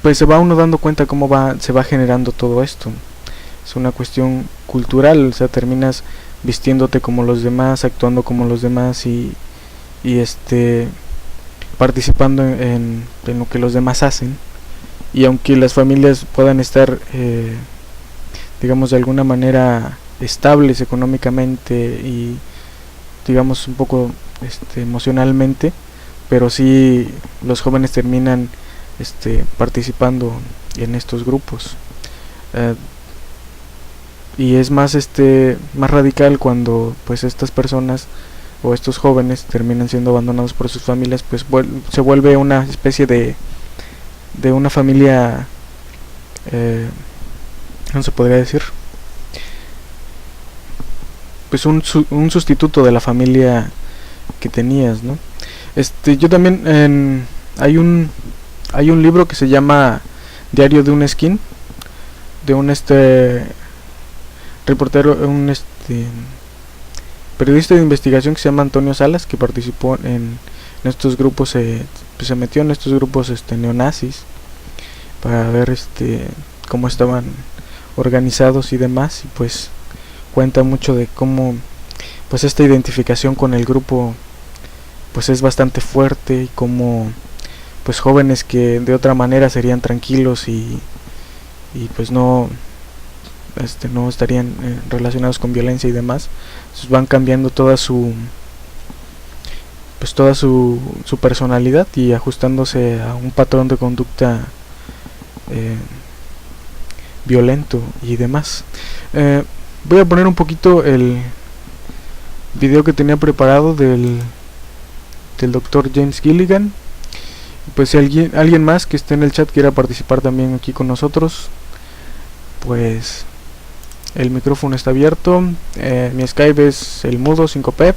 pues se va uno dando cuenta cómo se va generando todo esto. Es una cuestión cultural, o sea, terminas vistiéndote como los demás, actuando como los demás y participando en lo que los demás hacen. Y aunque las familias puedan estar digamos de alguna manera estables económicamente y digamos un poco emocionalmente, pero sí los jóvenes terminan participando en estos grupos, y es más más radical cuando pues estas personas o estos jóvenes terminan siendo abandonados por sus familias, pues se vuelve una especie de una familia, no se podría decir, pues un sustituto de la familia que tenías, ¿no? Yo también hay un libro que se llama Diario de un Skin, de un reportero, un periodista de investigación que se llama Antonio Salas, que participó en estos grupos, pues se metió en estos grupos neonazis para ver cómo estaban organizados y demás, y pues cuenta mucho de cómo pues esta identificación con el grupo pues es bastante fuerte, y cómo pues jóvenes que de otra manera serían tranquilos y pues no estarían relacionados con violencia y demás, pues van cambiando toda su personalidad y ajustándose a un patrón de conducta violento y demás. Voy a poner un poquito el video que tenía preparado del doctor James Gilligan. Pues si alguien más que esté en el chat quiera participar también aquí con nosotros, pues el micrófono está abierto. Mi Skype es el mudo 5P,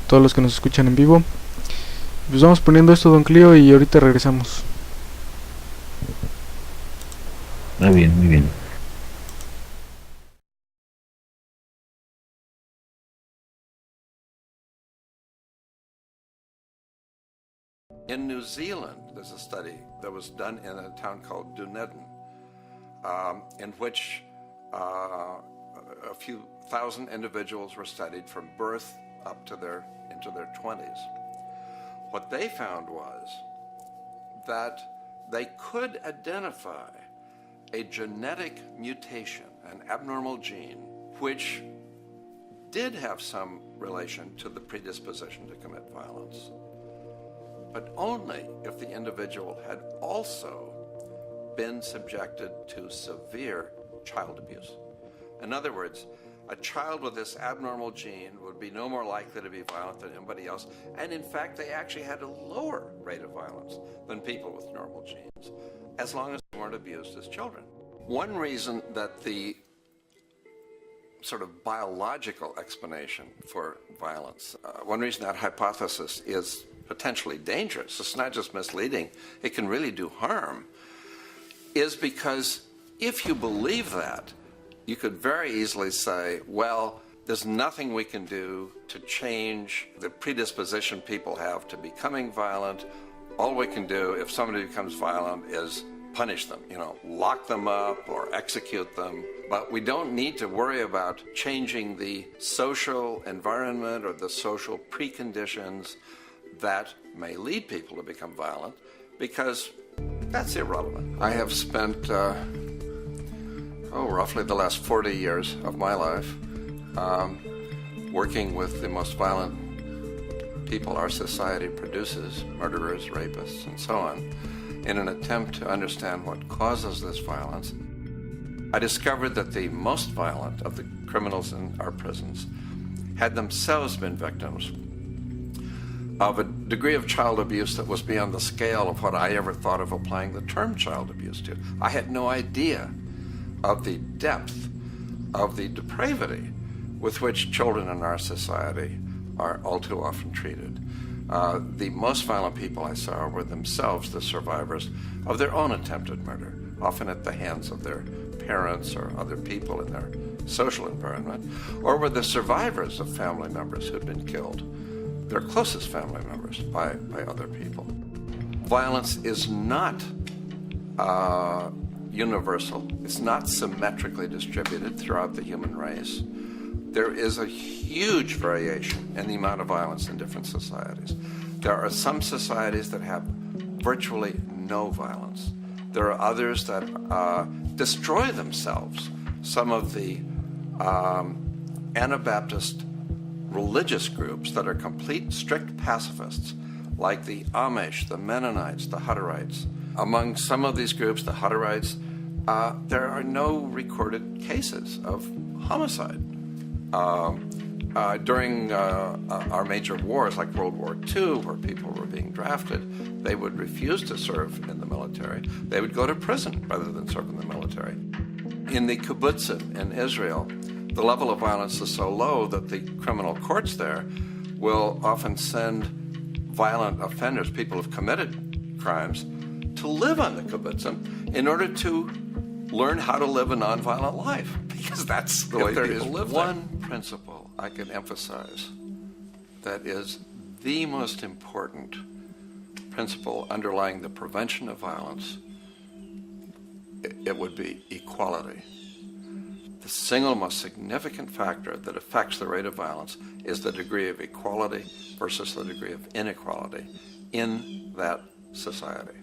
todos los que nos escuchan en vivo. Pues vamos poniendo esto, don Clio, y ahorita regresamos. Muy bien, muy bien. In New Zealand, there's a study that was done in a town called Dunedin, in which a few thousand individuals were studied from birth up to into their 20s. What they found was that they could identify a genetic mutation, an abnormal gene, which did have some relation to the predisposition to commit violence, but only if the individual had also been subjected to severe child abuse. In other words, a child with this abnormal gene would be no more likely to be violent than anybody else, and in fact they actually had a lower rate of violence than people with normal genes, as long as they weren't abused as children. One reason that the sort of biological explanation for violence, one reason that hypothesis is potentially dangerous, it's not just misleading, it can really do harm, is because if you believe that, you could very easily say, well, there's nothing we can do to change the predisposition people have to becoming violent. All we can do if somebody becomes violent is punish them, lock them up or execute them. But we don't need to worry about changing the social environment or the social preconditions that may lead people to become violent, because that's irrelevant. I have spent roughly the last 40 years of my life working with the most violent people our society produces, murderers, rapists, and so on, in an attempt to understand what causes this violence. I discovered that the most violent of the criminals in our prisons had themselves been victims of a degree of child abuse that was beyond the scale of what I ever thought of applying the term child abuse to. I had no idea of the depth of the depravity with which children in our society are all too often treated. The most violent people I saw were themselves the survivors of their own attempted murder, often at the hands of their parents or other people in their social environment, or were the survivors of family members who'd been killed, their closest family members, by other people. Violence is not universal. It's not symmetrically distributed throughout the human race. there is a huge variation in the amount of violence in different societies. There are some societies that have virtually no violence. There are others that destroy themselves. Some of the Anabaptist religious groups that are complete strict pacifists, like the Amish, the Mennonites, the Hutterites. Among some of these groups, the Hutterites, there are no recorded cases of homicide. During our major wars, like World War II, where people were being drafted, they would refuse to serve in the military. They would go to prison rather than serve in the military. In the kibbutzim in Israel, the level of violence is so low that the criminal courts there will often send violent offenders, people who have committed crimes, to live on the kibbutzim in order to learn how to live a nonviolent life, because that's the way people live there. One principle I can emphasize that is the most important principle underlying the prevention of violence, it would be equality. The single most significant factor that affects the rate of violence is the degree of equality versus the degree of inequality in that society.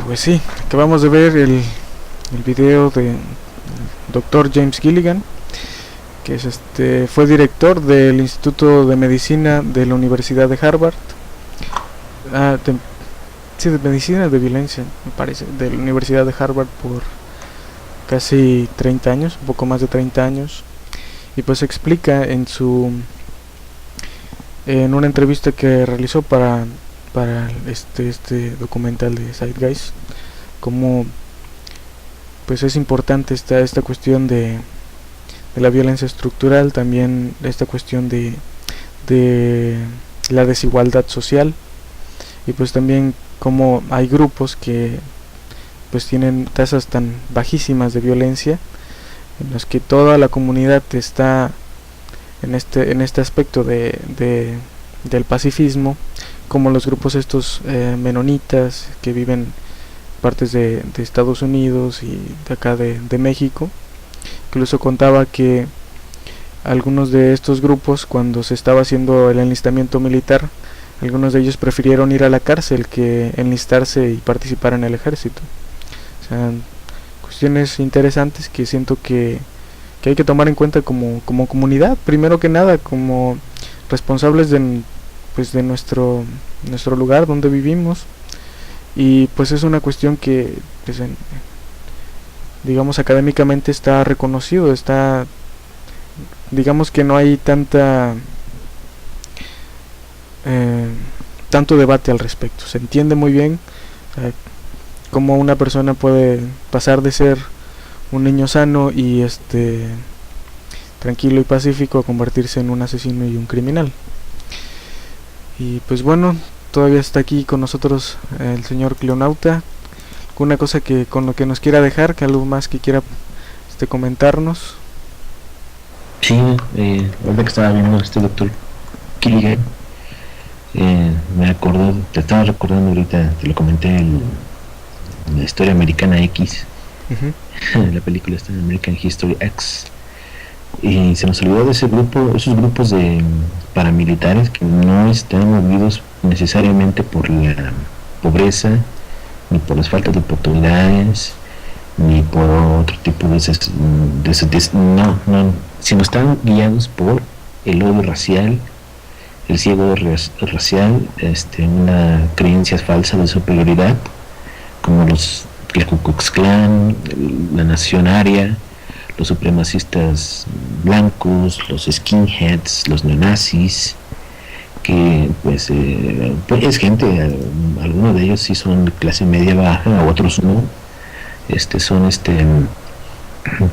Pues sí, acabamos de ver el video de Dr. James Gilligan, que es fue director del Instituto de Medicina de la Universidad de Harvard, de Medicina de Violencia, me parece, de la Universidad de Harvard por casi 30 años, un poco más de 30 años, y pues explica en una entrevista que realizó para este documental de Zeitgeist, como pues es importante esta cuestión de la violencia estructural, también esta cuestión de la desigualdad social, y pues también como hay grupos que pues tienen tasas tan bajísimas de violencia, en los que toda la comunidad está en este aspecto del pacifismo, como los grupos estos menonitas que viven partes de Estados Unidos y de acá de México. Incluso contaba que algunos de estos grupos, cuando se estaba haciendo el enlistamiento militar, algunos de ellos prefirieron ir a la cárcel que enlistarse y participar en el ejército. O sea, cuestiones interesantes que siento que hay que tomar en cuenta como comunidad, primero que nada, como responsables de nuestro lugar donde vivimos. Y pues es una cuestión que pues, digamos académicamente está reconocido, digamos que no hay tanto debate al respecto. Se entiende muy bien cómo una persona puede pasar de ser un niño sano y tranquilo y pacífico a convertirse en un asesino y un criminal. Y pues bueno, todavía está aquí con nosotros el señor Cleonauta. ¿Alguna cosa con lo que nos quiera dejar, que algo más que quiera comentarnos? Sí, ahora que estaba viendo Dr. Gilligan, te estaba recordando ahorita, te lo comenté, la historia americana X, la película está en American History X, y se nos olvidó de esos grupos de paramilitares que no están movidos necesariamente por la pobreza, ni por las faltas de oportunidades, ni por otro tipo de sino están guiados por el odio racial, el ciego racial, una creencia falsa de superioridad, como el Ku Klux Klan, la Nación Aria, los supremacistas blancos, los skinheads, los neonazis, que pues es gente, algunos de ellos sí son de clase media baja, otros no,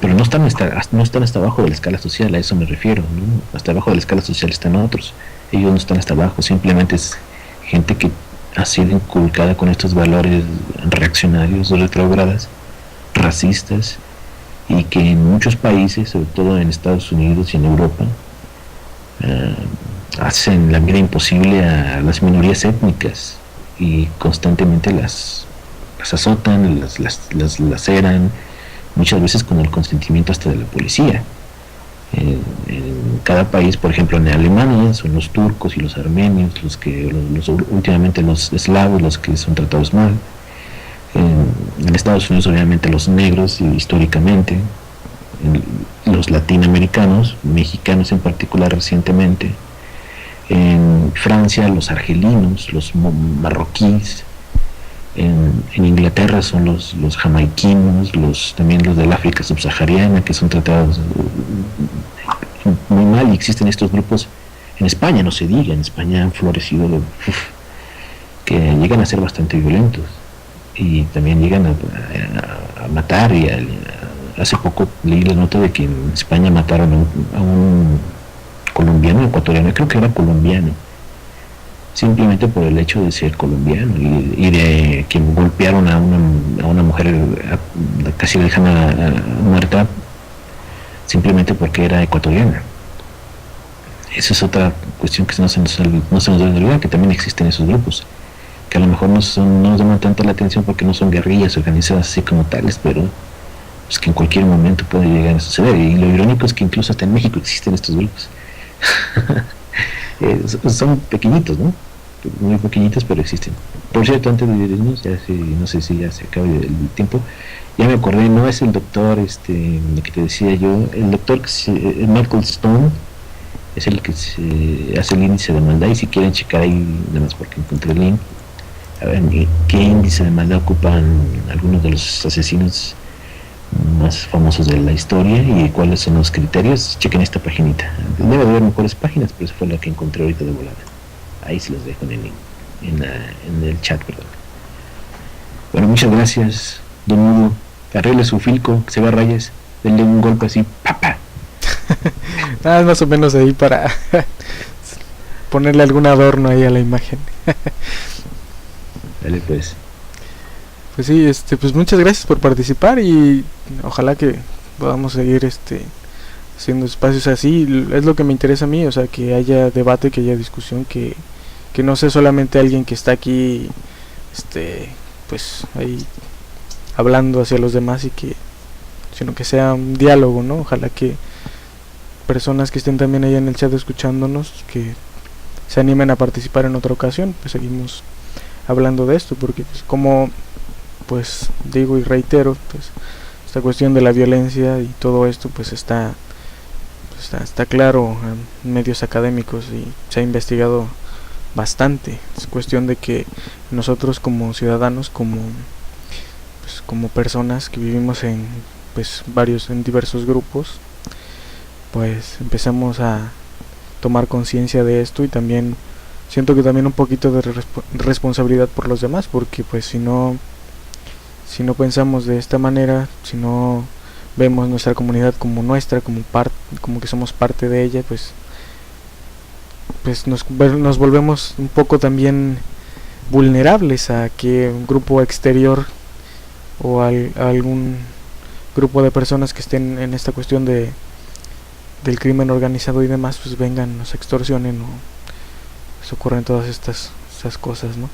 pero no están hasta abajo de la escala social, a eso me refiero, ¿no? Hasta abajo de la escala social están otros, ellos no están hasta abajo, simplemente es gente que ha sido inculcada con estos valores reaccionarios o retrógradas, racistas, y que en muchos países, sobre todo en Estados Unidos y en Europa, hacen la vida imposible a las minorías étnicas y constantemente las azotan, las laceran, muchas veces con el consentimiento hasta de la policía. En cada país, por ejemplo en Alemania son los turcos y los armenios últimamente los eslavos los que son tratados mal. En Estados Unidos obviamente los negros, históricamente, los latinoamericanos, mexicanos en particular recientemente, en Francia los argelinos, los marroquíes, en Inglaterra son los jamaiquinos, también los del África subsahariana, que son tratados muy mal, y existen estos grupos. En España no se diga, en España han florecido que llegan a ser bastante violentos y también llegan a matar, y hace poco leí la nota de que en España mataron a un colombiano, ecuatoriano, creo que era colombiano, simplemente por el hecho de ser colombiano, y de que golpearon a una mujer, casi la dejan muerta, simplemente porque era ecuatoriana. Esa es otra cuestión que no se nos debe olvidar, que también existen esos grupos, que a lo mejor no nos llaman tanto la atención porque no son guerrillas organizadas así como tales, pero es que en cualquier momento puede llegar a suceder. Y lo irónico es que incluso hasta en México existen estos grupos. Son pequeñitos, ¿no? Muy pequeñitos, pero existen. Por cierto, antes de irnos, no sé si ya se acaba el tiempo, ya me acordé, no es el doctor el que te decía yo, el doctor Michael Stone es el que hace el índice de maldad, y si quieren checar ahí, nada más porque encontré el link, a ver qué índice de maldad ocupan algunos de los asesinos más famosos de la historia y cuáles son los criterios. Chequen esta paginita, debe de haber mejores páginas, pero esa fue la que encontré ahorita de volada. Ahí se los dejo en el chat, perdón. Bueno, muchas gracias, don Mudo. Arregle su filco, que se va a rayas, denle un golpe así, ¡papa! Nada, más o menos ahí para ponerle algún adorno ahí a la imagen. Dale pues. Pues sí, pues muchas gracias por participar, y ojalá que podamos seguir haciendo espacios así. Es lo que me interesa a mí, o sea, que haya debate, que haya discusión, que no sea solamente alguien que está aquí pues ahí hablando hacia los demás, sino que sea un diálogo, ¿no? Ojalá que personas que estén también ahí en el chat escuchándonos, que se animen a participar en otra ocasión, pues seguimos hablando de esto, porque pues, como pues digo y reitero, pues esta cuestión de la violencia y todo esto pues está claro en medios académicos, y se ha investigado bastante. Es cuestión de que nosotros como ciudadanos, como personas que vivimos en diversos grupos, pues empezamos a tomar conciencia de esto, y también siento que también un poquito de responsabilidad por los demás, porque pues si no pensamos de esta manera, si no vemos nuestra comunidad como nuestra, como que somos parte de ella, pues nos volvemos un poco también vulnerables a que un grupo exterior o algún grupo de personas que estén en esta cuestión del crimen organizado y demás, pues vengan, nos extorsionen, o pues ocurren todas estas cosas, ¿no?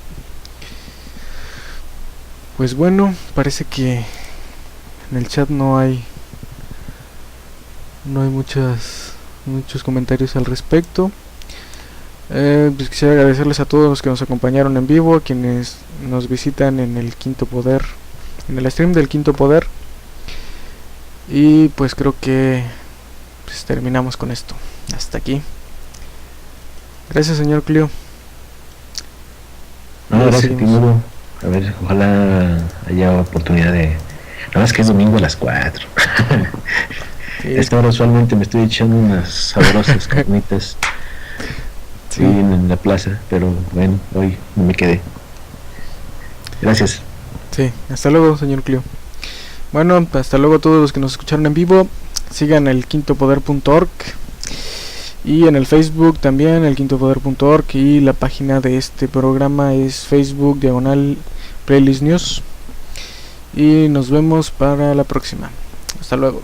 Pues bueno, parece que en el chat no hay muchos comentarios al respecto. Pues quisiera agradecerles a todos los que nos acompañaron en vivo, a quienes nos visitan en el Quinto Poder, en el stream del Quinto Poder, y pues creo que pues terminamos con esto. Hasta aquí. Gracias, señor Clio. No, Ya gracias, seguimos. Timuro. A ver, ojalá haya oportunidad de... Nada más que es domingo a las 4. Sí, Esta hora usualmente me estoy echando unas sabrosas carnitas sí. en la plaza, pero bueno, hoy no me quedé. Gracias. Sí, hasta luego, señor Clio. Bueno, hasta luego a todos los que nos escucharon en vivo. Sigan el quintopoder.org y en el Facebook también, el quintopoder.org, y la página de este programa es Facebook /Playlist News. Y nos vemos para la próxima. Hasta luego.